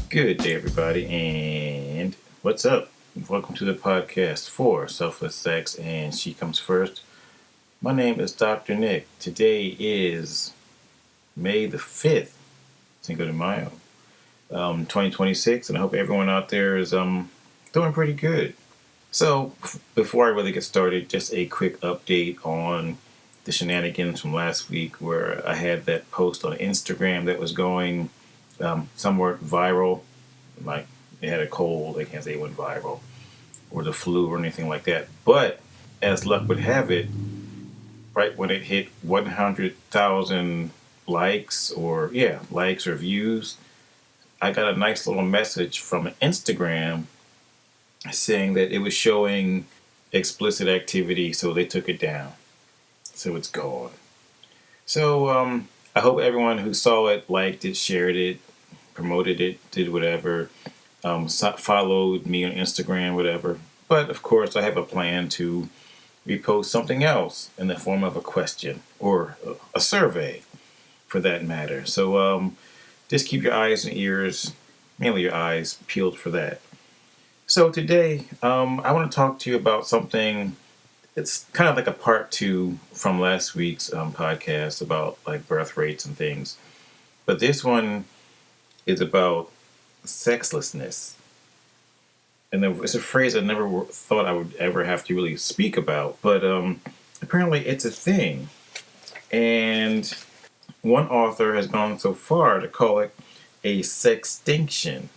Good day, everybody, and what's up? Welcome to the podcast for Selfless Sex and She Comes First. My name is Dr. Nick. Today is May the 5th, Cinco de Mayo, 2026, and I hope everyone out there is doing pretty good. So, before I really get started, just a quick update on the shenanigans from last week where I had that post on Instagram that was going somewhat viral. Like, they had a cold, they can't say it went viral, or the flu or anything like that. But as luck would have it, right when it hit 100,000 likes or views, I got a nice little message from Instagram saying that it was showing explicit activity, so they took it down. So it's gone. So I hope everyone who saw it liked it, shared it, promoted it, did whatever, followed me on Instagram, whatever. But of course, I have a plan to repost something else in the form of a question or a survey, for that matter. So just keep your eyes and ears, mainly your eyes, peeled for that. So today, I want to talk to you about something. It's kind of like a part two from last week's podcast about like birth rates and things. But this one is about sexlessness. And it's a phrase I never thought I would ever have to really speak about. But apparently it's a thing. And one author has gone so far to call it a sextinction.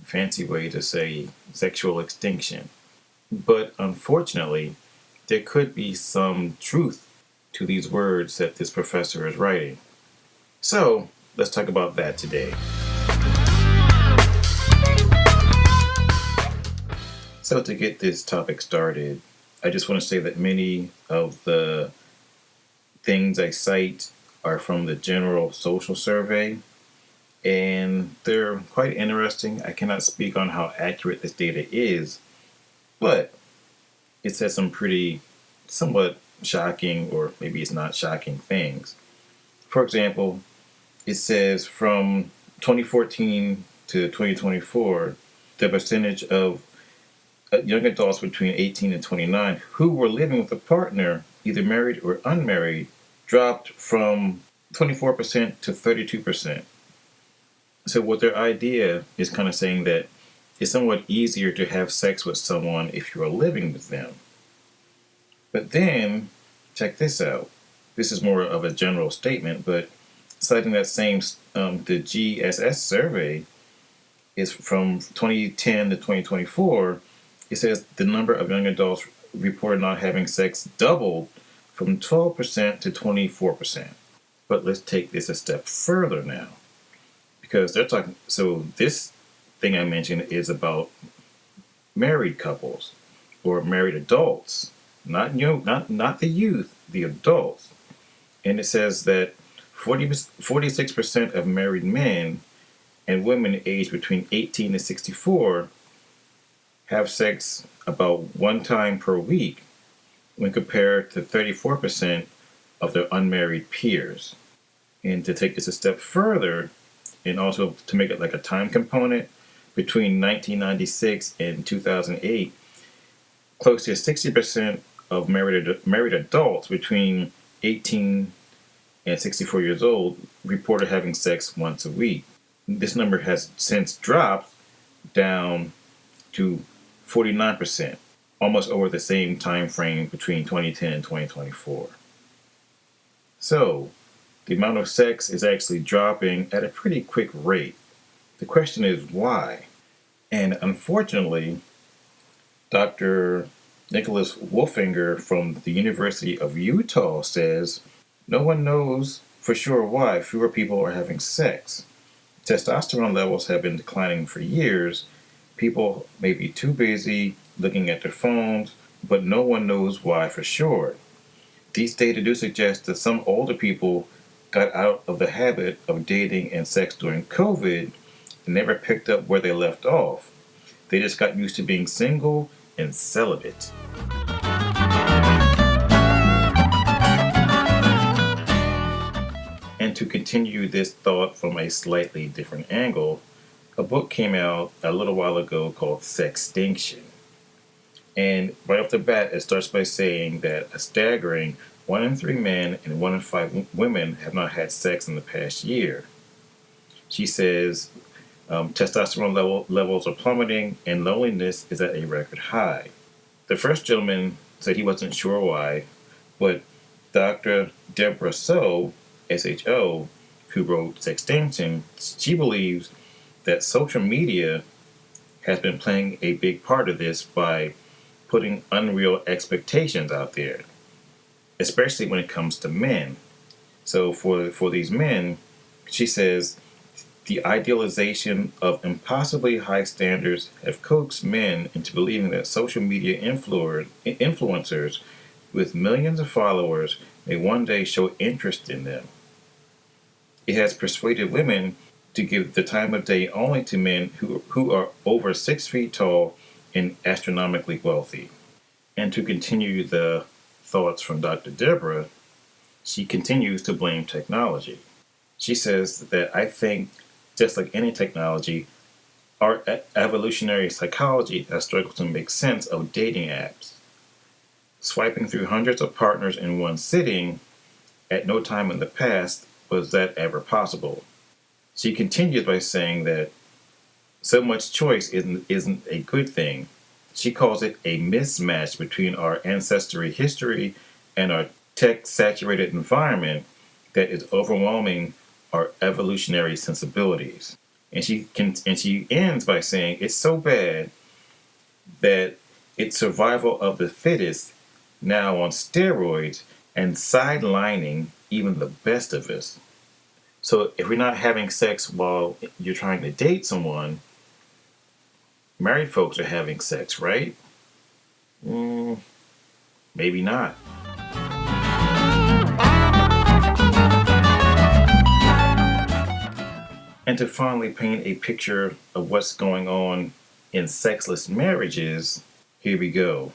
Fancy way to say sexual extinction. But unfortunately, there could be some truth to these words that this professor is writing. So, let's talk about that today. So to get this topic started, I just want to say that many of the things I cite are from the General Social Survey, and they're quite interesting. I cannot speak on how accurate this data is, but it says some pretty somewhat shocking, or maybe it's not shocking, things. For example, it says from 2014 to 2024, the percentage of young adults between 18 and 29 who were living with a partner, either married or unmarried, dropped from 24% to 32%. So what their idea is kind of saying that it's somewhat easier to have sex with someone if you are living with them. But then, check this out. This is more of a general statement, but citing that same, the GSS survey is from 2010 to 2024. It says the number of young adults reported not having sex doubled from 12% to 24%. But let's take this a step further now, because they're talking. So this thing I mentioned is about married couples or married adults, not the youth, the adults. And it says that 46% of married men and women aged between 18 and 64 have sex about one time per week when compared to 34% of their unmarried peers. And to take this a step further, and also to make it like a time component, between 1996 and 2008, close to 60% of married adults between 18 and 64 years old reported having sex once a week. This number has since dropped down to 49%, almost over the same time frame between 2010 and 2024. So, the amount of sex is actually dropping at a pretty quick rate. The question is why? And unfortunately, Dr. Nicholas Wolfinger from the University of Utah says no one knows for sure why fewer people are having sex. Testosterone levels have been declining for years. People may be too busy looking at their phones, but no one knows why for sure. These data do suggest that some older people got out of the habit of dating and sex during COVID and never picked up where they left off. They just got used to being single and celibate. And to continue this thought from a slightly different angle, A book came out a little while ago called Sextinction. And right off the bat, it starts by saying that a staggering 1 in 3 men and 1 in 5 women have not had sex in the past year. She says testosterone levels are plummeting and loneliness is at a record high. The first gentleman said he wasn't sure why, but Dr. Deborah So, SHO, who wrote Sextinction, she believes that social media has been playing a big part of this by putting unreal expectations out there, especially when it comes to men. So for these men, she says the idealization of impossibly high standards have coaxed men into believing that social media influencers with millions of followers may one day show interest in them. It has persuaded women to give the time of day only to men who are over 6 feet tall and astronomically wealthy. And to continue the thoughts from Dr. Deborah, she continues to blame technology. She says that I think, just like any technology, our evolutionary psychology has struggled to make sense of dating apps. Swiping through hundreds of partners in one sitting, at no time in the past was that ever possible. She continues by saying that so much choice isn't a good thing. She calls it a mismatch between our ancestry history and our tech saturated environment that is overwhelming our evolutionary sensibilities. And she ends by saying it's so bad that it's survival of the fittest now on steroids and sidelining even the best of us. So if we're not having sex while you're trying to date someone, married folks are having sex, right? Maybe not. And to finally paint a picture of what's going on in sexless marriages, here we go.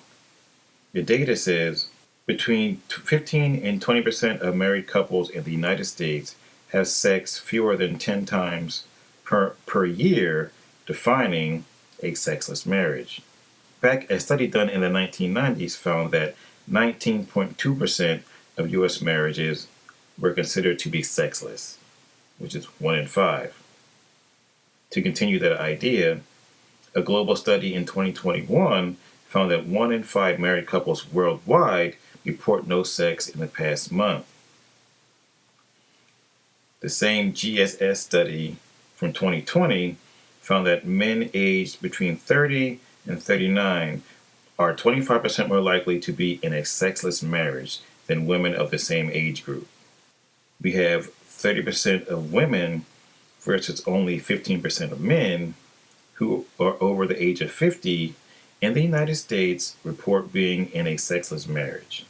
The data says between 15 and 20% of married couples in the United States have sex fewer than 10 times per year, defining a sexless marriage. A study done in the 1990s found that 19.2% of U.S. marriages were considered to be sexless, which is 1 in 5. To continue that idea, a global study in 2021 found that 1 in 5 married couples worldwide report no sex in the past month. The same GSS study from 2020 found that men aged between 30 and 39 are 25% more likely to be in a sexless marriage than women of the same age group. We have 30% of women versus only 15% of men who are over the age of 50 in the United States report being in a sexless marriage.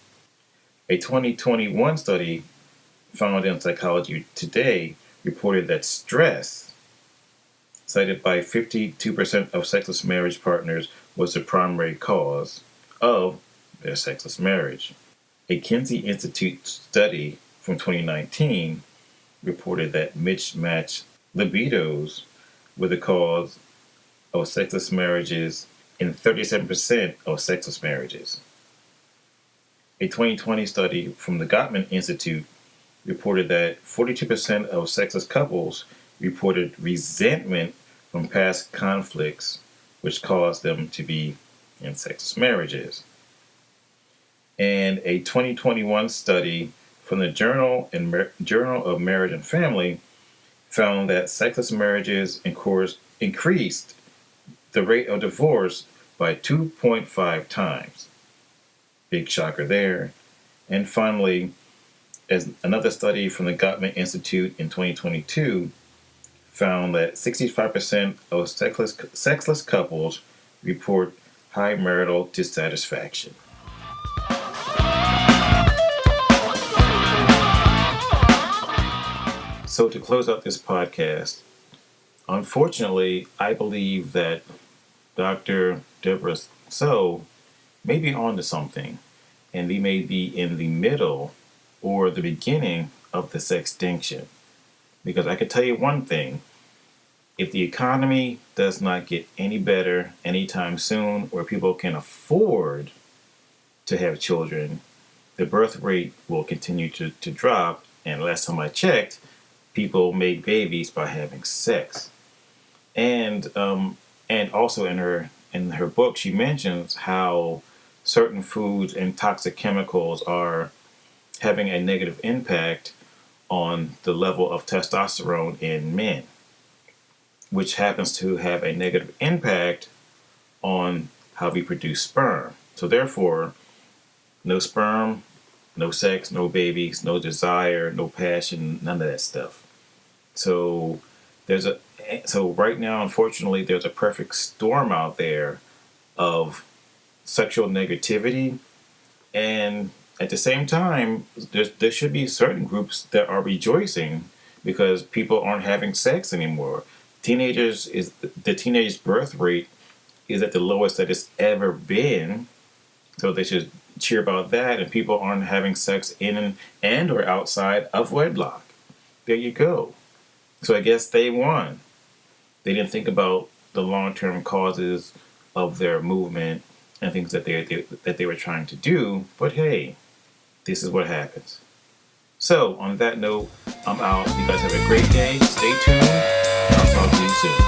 A 2021 study found in Psychology Today reported that stress, cited by 52% of sexless marriage partners, was the primary cause of their sexless marriage. A Kinsey Institute study from 2019 reported that mismatched libidos were the cause of sexless marriages in 37% of sexless marriages. A 2020 study from the Gottman Institute reported that 42% of sexless couples reported resentment from past conflicts, which caused them to be in sexless marriages. And a 2021 study from the Journal of Marriage and Family found that sexless marriages increased the rate of divorce by 2.5 times. Big shocker there. And finally, as another study from the Gottman Institute in 2022 found that 65% of sexless couples report high marital dissatisfaction. So to close out this podcast, unfortunately, I believe that Dr. Deborah So may be onto something, and we may be in the middle or the beginning of the sextinction. Because I could tell you one thing, if the economy does not get any better anytime soon, where people can afford to have children, the birth rate will continue to drop. And last time I checked, people make babies by having sex. And also in her book, she mentions how certain foods and toxic chemicals are having a negative impact on the level of testosterone in men, which happens to have a negative impact on how we produce sperm. So therefore, no sperm, no sex, no babies, no desire, no passion, none of that stuff. So there's a so right now, unfortunately, there's a perfect storm out there of sexual negativity, and at the same time, there should be certain groups that are rejoicing because people aren't having sex anymore. The teenage birth rate is at the lowest that it's ever been, so they should cheer about that. And people aren't having sex in and or outside of wedlock. There you go. So I guess they won. They didn't think about the long-term causes of their movement and things that they were trying to do. But hey, this is what happens. So on that note, I'm out. You guys have a great day. Stay tuned. I'll talk to you soon.